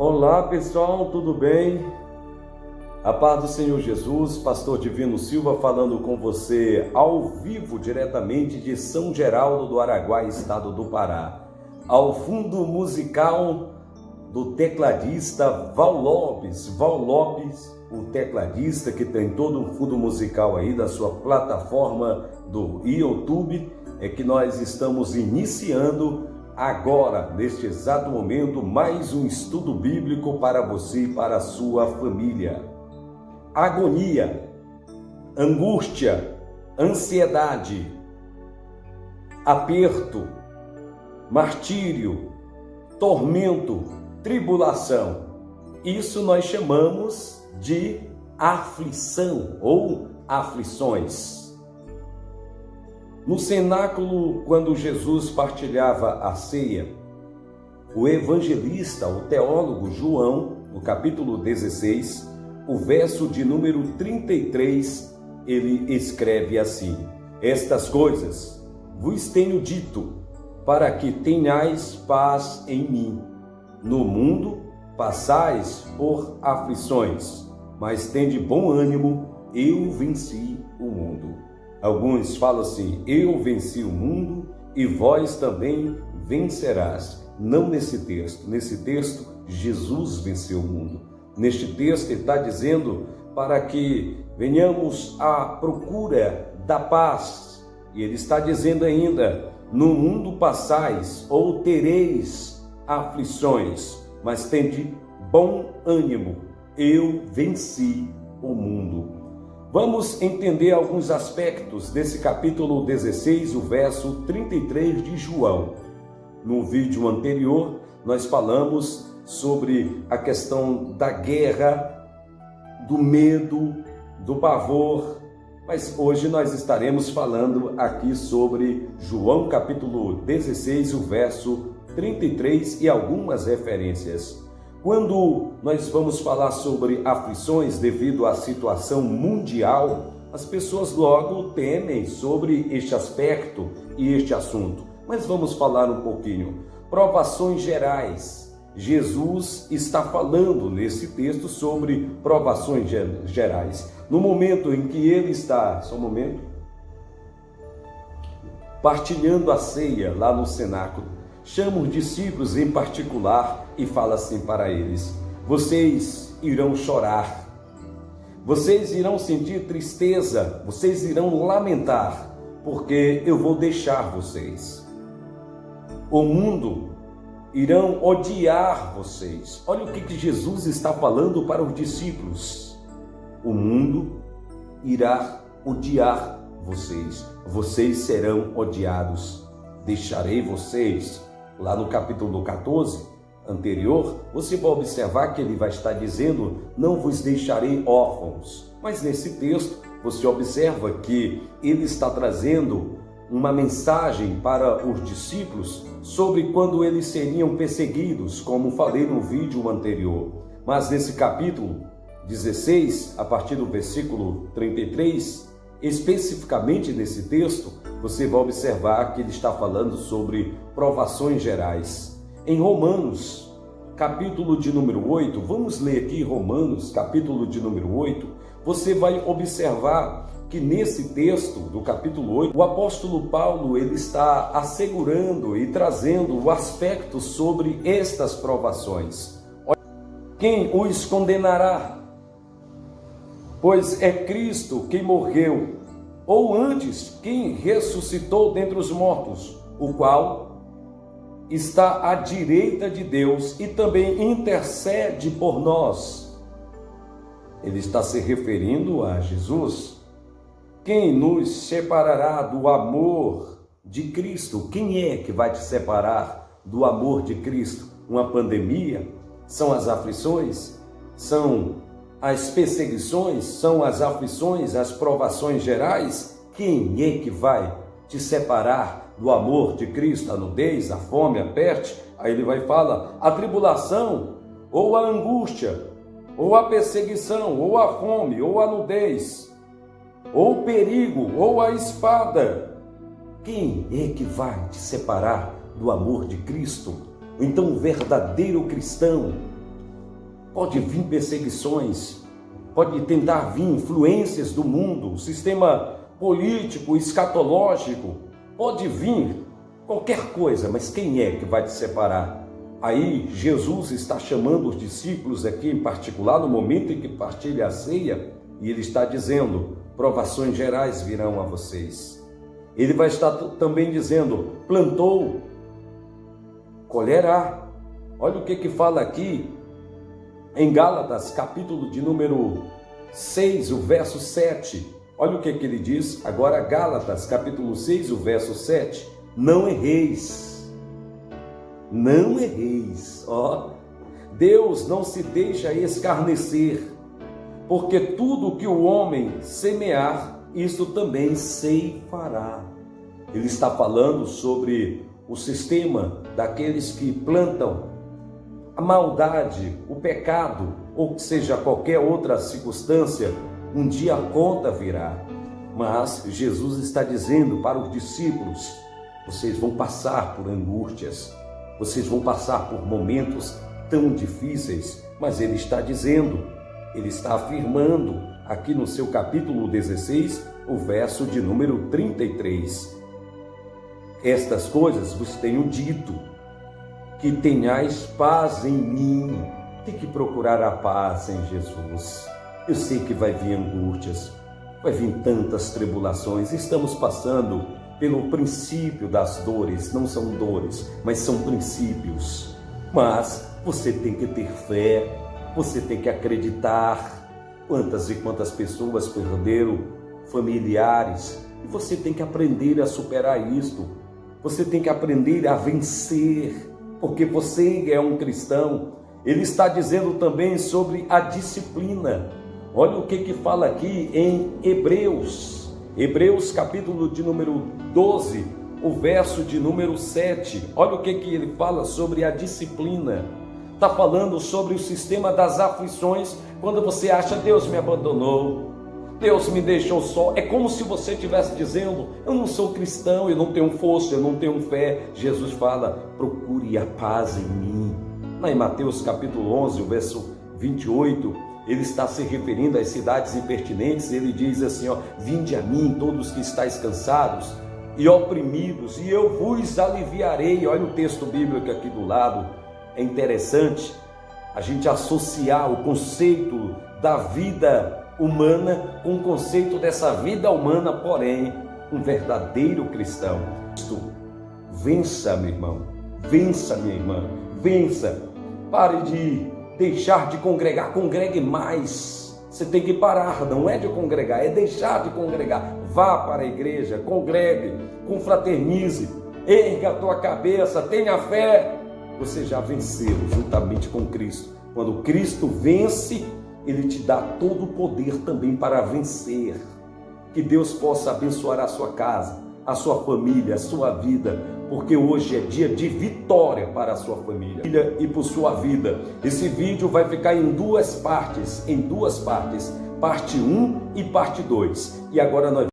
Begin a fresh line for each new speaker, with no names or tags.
Olá pessoal, tudo bem? A paz do Senhor Jesus, Pastor Divino Silva falando com você ao vivo diretamente de São Geraldo do Araguaia, estado do Pará. Ao fundo musical do tecladista Val Lopes, o tecladista que tem todo um fundo musical aí da sua plataforma do YouTube, é que nós estamos iniciando agora, neste exato momento, mais um estudo bíblico para você e para a sua família. Agonia, angústia, ansiedade, aperto, martírio, tormento, tribulação. Isso nós chamamos de aflição ou aflições. No cenáculo, quando Jesus partilhava a ceia, o evangelista, o teólogo João, no capítulo 16, o verso de número 33, ele escreve assim: estas coisas vos tenho dito, para que tenhais paz em mim. No mundo passais por aflições, mas tende bom ânimo, eu venci o mundo. Alguns falam assim: eu venci o mundo e vós também vencerás. Não nesse texto. Nesse texto, Jesus venceu o mundo. Neste texto, ele está dizendo para que venhamos à procura da paz. E ele está dizendo ainda: no mundo passais ou tereis aflições, mas tende bom ânimo, eu venci o mundo. Vamos entender alguns aspectos desse capítulo 16, o verso 33 de João. No vídeo anterior, nós falamos sobre a questão da guerra, do medo, do pavor, mas hoje nós estaremos falando aqui sobre João capítulo 16, o verso 33 e algumas referências. Quando nós vamos falar sobre aflições devido à situação mundial, as pessoas logo temem sobre este aspecto e este assunto. Mas vamos falar um pouquinho. Provações gerais. Jesus está falando nesse texto sobre provações gerais. No momento em que ele está, só um momento, partilhando a ceia lá no cenáculo, chama os discípulos em particular e fala assim para eles: vocês irão chorar, vocês irão sentir tristeza, vocês irão lamentar, porque eu vou deixar vocês. O mundo irão odiar vocês. Olha o que Jesus está falando para os discípulos. O mundo irá odiar vocês. Vocês serão odiados. Deixarei vocês. Lá no capítulo 14 anterior, você vai observar que ele vai estar dizendo: não vos deixarei órfãos. Mas nesse texto, você observa que ele está trazendo uma mensagem para os discípulos sobre quando eles seriam perseguidos, como falei no vídeo anterior. Mas nesse capítulo 16, a partir do versículo 33, especificamente nesse texto, você vai observar que ele está falando sobre provações gerais. Em Romanos, capítulo de número 8, vamos ler aqui Romanos, capítulo de número 8, você vai observar que nesse texto do capítulo 8, o apóstolo Paulo ele está assegurando e trazendo o aspecto sobre estas provações. Quem os condenará? Pois é Cristo quem morreu, ou antes, quem ressuscitou dentre os mortos, o qual está à direita de Deus e também intercede por nós. Ele está se referindo a Jesus. Quem nos separará do amor de Cristo? Quem é que vai te separar do amor de Cristo? Uma pandemia? São as aflições? São as perseguições? São as aflições, as provações gerais? Quem é que vai te separar do amor de Cristo? A nudez, a fome, a peste? Aí ele vai falar: a tribulação, ou a angústia, ou a perseguição, ou a fome, ou a nudez, ou o perigo, ou a espada. Quem é que vai te separar do amor de Cristo? Então o verdadeiro cristão, pode vir perseguições, pode tentar vir influências do mundo, sistema político, escatológico, pode vir qualquer coisa, mas quem é que vai te separar? Aí Jesus está chamando os discípulos aqui em particular, no momento em que partilha a ceia, e ele está dizendo: provações gerais virão a vocês. Ele vai estar também dizendo: plantou, colherá. Olha o que fala aqui em Gálatas, capítulo de número 6, o verso 7. Olha o que ele diz. Agora Gálatas, capítulo 6, o verso 7. Não erreis. Não erreis. Ó, Deus não se deixa escarnecer, porque tudo que o homem semear, isso também ceifará. Ele está falando sobre o sistema daqueles que plantam a maldade, o pecado, ou que seja qualquer outra circunstância. Um dia a conta virá. Mas Jesus está dizendo para os discípulos: vocês vão passar por angústias, vocês vão passar por momentos tão difíceis, mas ele está dizendo, ele está afirmando aqui no seu capítulo 16, o verso de número 33. Estas coisas vos tenho dito, que tenhais paz em mim. Tem que procurar a paz em Jesus. Eu sei que vai vir angústias, vai vir tantas tribulações. Estamos passando pelo princípio das dores. Não são dores, mas são princípios. Mas você tem que ter fé, você tem que acreditar. Quantas e quantas pessoas perderam familiares, e você tem que aprender a superar isto. Você tem que aprender a vencer, porque você é um cristão. Ele está dizendo também sobre a disciplina. Olha o que fala aqui em Hebreus. Hebreus capítulo de número 12, o verso de número 7. Olha o que ele fala sobre a disciplina. Está falando sobre o sistema das aflições, quando você acha: Deus me abandonou, Deus me deixou só. É como se você estivesse dizendo: eu não sou cristão, eu não tenho força, eu não tenho fé. Jesus fala: procure a paz em mim. Lá em Mateus capítulo 11, o verso 28, ele está se referindo às cidades impertinentes. Ele diz assim: ó, vinde a mim todos que estáis cansados e oprimidos, e eu vos aliviarei. Olha o texto bíblico aqui do lado. É interessante a gente associar o conceito da vida humana com o conceito dessa vida humana, porém, um verdadeiro cristão. Vença, meu irmão, vença, minha irmã, vença. Pare de deixar de congregar, congregue mais. Você tem que parar, não é de congregar, é deixar de congregar. Vá para a igreja, congregue, confraternize, erga a tua cabeça, tenha fé. Você já venceu juntamente com Cristo. Quando Cristo vence, Ele te dá todo o poder também para vencer. Que Deus possa abençoar a sua casa, a sua família, a sua vida, porque hoje é dia de vitória para a sua família e por sua vida. Esse vídeo vai ficar em duas partes, parte 1 e parte 2. E agora nós